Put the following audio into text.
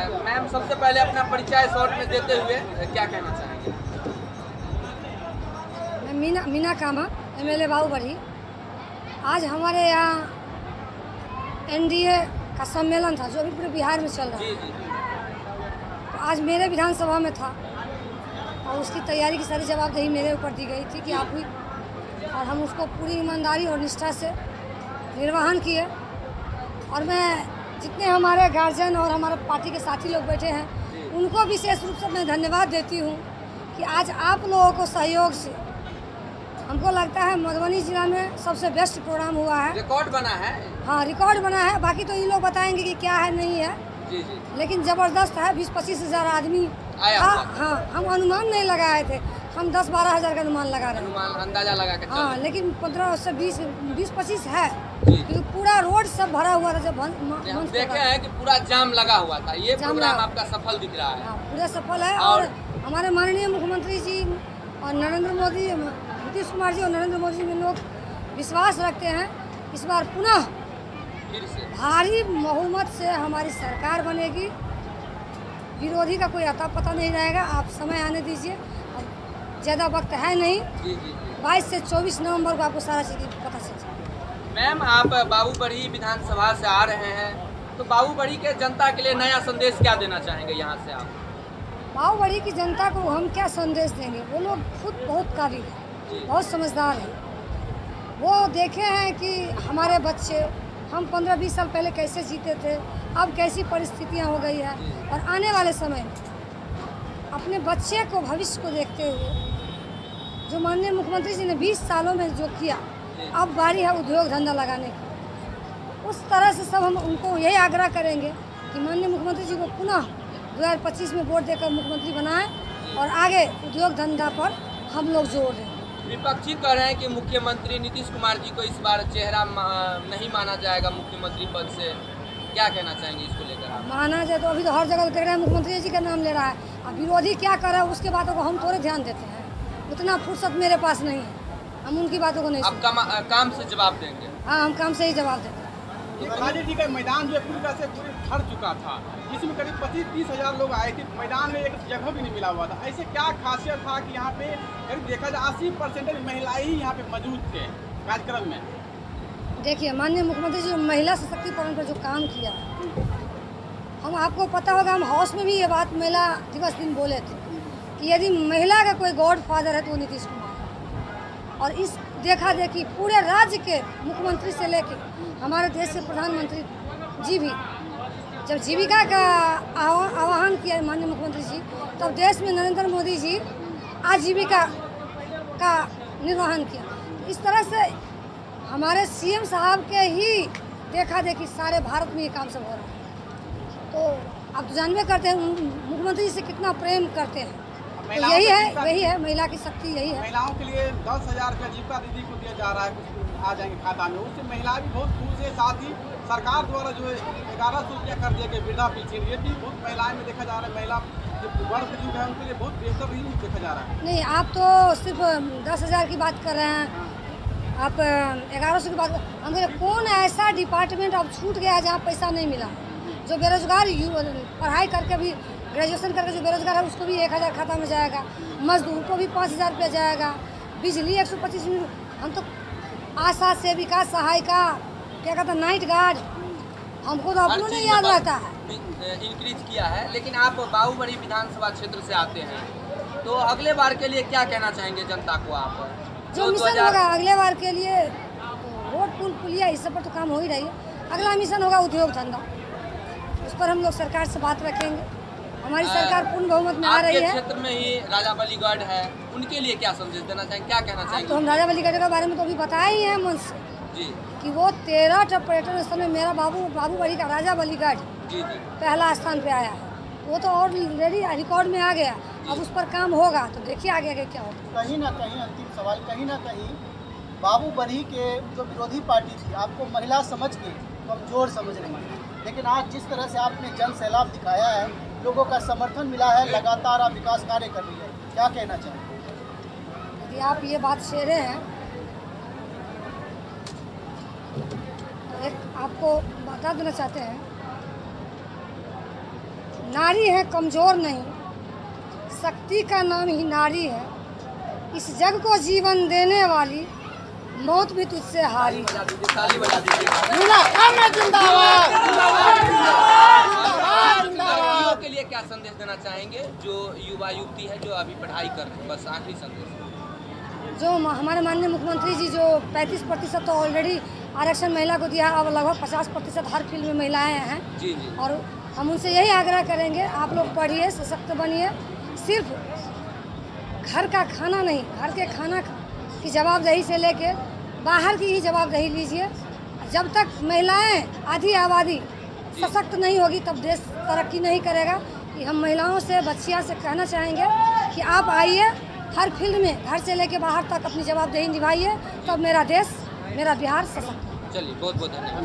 Ma'am सबसे पहले अपना परिचय शॉर्ट में देते हुए क्या कहना चाहेंगे? मैं मीना कामा, एमएलए बाबूबढ़ी। आज हमारे यहाँ एनडीए का सम्मेलन था जो अभी पूरे बिहार में चल रहा है। तो आज मेरे विधानसभा में था और उसकी तैयारी की सारी जवाबदेही मेरे ऊपर दी गई थी कि आप हुई, और हम उसको पूरी ईमानदारी और निष्ठा से निर्वहन किए। और मैं जितने हमारे गार्जियन और हमारे पार्टी के साथी लोग बैठे हैं उनको विशेष रूप से मैं धन्यवाद देती हूँ कि आज आप लोगों को सहयोग से हमको लगता है मधुबनी जिला में सबसे बेस्ट प्रोग्राम हुआ है। रिकॉर्ड बना है। हाँ, रिकॉर्ड बना है। बाकी तो ये लोग बताएंगे कि क्या है नहीं है। जी जी। लेकिन ज़बरदस्त है। 20-25 हज़ार आदमी आया था। हुआ। हाँ, हम अनुमान नहीं लगाए थे, हम 10-12 हज़ार का अनुमान लगा रहे हैं। अनुमान अंदाजा लगा के हाँ, चल। लेकिन 15 से 20-25 है जी। क्योंकि पूरा रोड सब भरा हुआ था जब हम देखे हैं कि पूरा जाम लगा हुआ था। ये जाम प्रोग्राम लगा। आपका सफल दिख रहा है। हाँ, पूरा सफल है। और और हमारे माननीय मुख्यमंत्री जी और नरेंद्र मोदी, नीतीश कुमार जी और नरेंद्र मोदी जी में लोग विश्वास रखते हैं इस बार पुनः फिर से भारी बहुमत से हमारी सरकार बनेगी। विरोधी का कोई अता पता नहीं रहेगा। आप समय आने दीजिए, अब ज़्यादा वक्त है नहीं। जी जी। 22 से 24 नवंबर को आपको सारा चीज़ पता चल जाएगा। मैम आप बाबूबढ़ी विधानसभा से आ रहे हैं, तो बाबूबढ़ी के जनता के लिए नया संदेश क्या देना चाहेंगे यहाँ से आप? बाबूबढ़ी की जनता को हम क्या संदेश देंगे? वो लोग खुद बहुत काबिल हैं, बहुत समझदार हैं। वो देखे हैं कि हमारे बच्चे, हम 15-20 साल पहले कैसे जीते थे, अब कैसी परिस्थितियाँ हो गई है। और आने वाले समय में अपने बच्चे को, भविष्य को देखते हुए जो माननीय मुख्यमंत्री जी ने 20 सालों में जो किया, अब बारी है उद्योग धंधा लगाने की। उस तरह से सब हम उनको यही आग्रह करेंगे कि माननीय मुख्यमंत्री जी को पुनः 2025 में वोट देकर मुख्यमंत्री बनाएं और आगे उद्योग धंधा पर हम लोग जोर दें। विपक्षी कह रहे हैं कि मुख्यमंत्री नीतीश कुमार जी को इस बार चेहरा नहीं माना जाएगा मुख्यमंत्री पद से, क्या कहना चाहेंगे इसको लेकर आप? माना जाए तो अभी तो हर जगह देख रहे हैं मुख्यमंत्री जी का नाम ले रहा है। अब विरोधी क्या कर रहा है उसके बातों को हम थोड़े ध्यान देते हैं, उतना फुर्सत मेरे पास नहीं है, हम उनकी बातों को नहीं आप काम से जवाब देंगे? हाँ, हम काम से ही जवाब देते हैं। जी का मैदान जो है पूरी तरह से पूरी भर चुका था, इसमें करीब 25-30 हज़ार लोग आए थे। मैदान में एक जगह भी नहीं मिला हुआ था। ऐसे क्या खासियत था कि यहाँ पे करीब देखा जाए 80% महिलाएं ही यहाँ पे मौजूद थे कार्यक्रम में? देखिए, माननीय मुख्यमंत्री जी महिला सशक्तिकरण पर जो काम किया है, हम आपको पता होगा, हम हाउस में भी ये बात महिला दिवस दिन बोले थे कि यदि महिला का कोई गॉड फादर है तो वो नीतीश कुमार है। और इस देखा देखी पूरे राज्य के मुख्यमंत्री से लेके हमारे देश के प्रधानमंत्री जी भी जब जीविका का आह्वान किया माननीय मुख्यमंत्री जी, तब देश में नरेंद्र मोदी जी आजीविका का निर्वहन किया। इस तरह से हमारे सीएम साहब के ही देखा देखी सारे भारत में ये काम सब हो रहा है। तो आप तो जानबे करते हैं मुख्यमंत्री जी से कितना प्रेम करते हैं। तो यही है महिला की शक्ति, यही है। महिलाओं के लिए 10,000 रुपया जीविका दीदी को दिया जा रहा है, कुछ आ जाएंगे खाता में, उससे महिला भी बहुत खुश है। साथ ही सरकार द्वारा जो 1100 रुपया कर दिया गया वृद्धा पेंशन, ये भी बहुत महिलाएं में देखा जा रहा है, महिला जो वर्ग बुजुर्ग है उनके लिए बहुत बेहतर ही देखा जा रहा है। नहीं, आप तो सिर्फ 10,000 की बात कर रहे हैं, आप 1100 की बात कर। हम कौन ऐसा डिपार्टमेंट अब छूट गया है जहाँ पैसा नहीं मिला? जो बेरोजगार पढ़ाई करके भी ग्रेजुएशन करके जो बेरोजगार है उसको भी 1,000 खाता में जाएगा, मजदूर को भी 5,000 रुपया जाएगा, बिजली 125 यूनिट। हम तो आशा सेविका, सहायिका, क्या कहता है, नाइट गार्ड, हमको तो अपनों नहीं याद रहता है। इंक्रीज किया है। लेकिन आप बाबूबढ़ी विधानसभा क्षेत्र से आते हैं, तो अगले बार के लिए क्या कहना चाहेंगे जनता को आप? जो मिशन होगा अगले बार के लिए, रोड पुल पुलिया इस सब पर तो काम हो ही रही है। अगला मिशन होगा उद्योग धंधा, उस पर हम लोग सरकार से बात रखेंगे। हमारी सरकार पूर्ण बहुमत में आ रही है। क्षेत्र में ही राजा बलीगढ़ है, उनके लिए क्या संदेश देना चाहेंगे, क्या कहना चाहेंगे? तो हम राजा बलीगढ़ के बारे में तो अभी बताए ही हैं मन से जी कि वो 13 पर्यटन स्थल में मेरा बाबूबढ़ी का राजा बलीगढ़ जी जी पहला स्थान पे आया है। वो तो ऑलरेडी रिकॉर्ड में आ गया, अब उस पर काम होगा तो देखिए आगे आगे क्या होगा। कहीं ना कहीं अंतिम सवाल, कहीं ना कहीं बाबूबढ़ी के जो विरोधी पार्टी थी आपको महिला समझ के कमजोर समझ रही है, लेकिन आज जिस तरह से आपने जन सैलाब दिखाया है, लोगों का समर्थन मिला है, लगातार आप विकास कार्य कर रही है, क्या कहना चाहेंगे? यदि आप ये बात शेरे हैं तो एक आपको बता देना चाहते हैं, नारी है कमज़ोर नहीं, शक्ति का नाम ही नारी है। इस जग को जीवन देने वाली मौत भी तुझसे हारी। ताली बजा दीजिए। युवाओं के लिए क्या संदेश देना चाहेंगे, जो युवा युवती है जो अभी पढ़ाई कर रहे हैं? बस आखिरी संदेश। जो हमारे माननीय मुख्यमंत्री जी जो 35% तो ऑलरेडी आरक्षण महिला को दिया, अब लगभग 50% हर फील्ड में महिलाएं हैं। जी जी। और हम उनसे यही आग्रह करेंगे, आप लोग पढ़िए, सशक्त बनिए। सिर्फ घर का खाना नहीं, घर के खाना की जवाबदेही से लेके बाहर की ही जवाबदेही लीजिए। जब तक महिलाएं आधी आबादी सशक्त नहीं होगी तब देश तरक्की नहीं करेगा। कि हम महिलाओं से, बच्चियों से कहना चाहेंगे कि आप आइए, हर फील्ड में घर से लेके बाहर तक अपनी जवाबदेही निभाइए, तब मेरा देश, मेरा बिहार सशक्त। चलिए, बहुत बहुत धन्यवाद।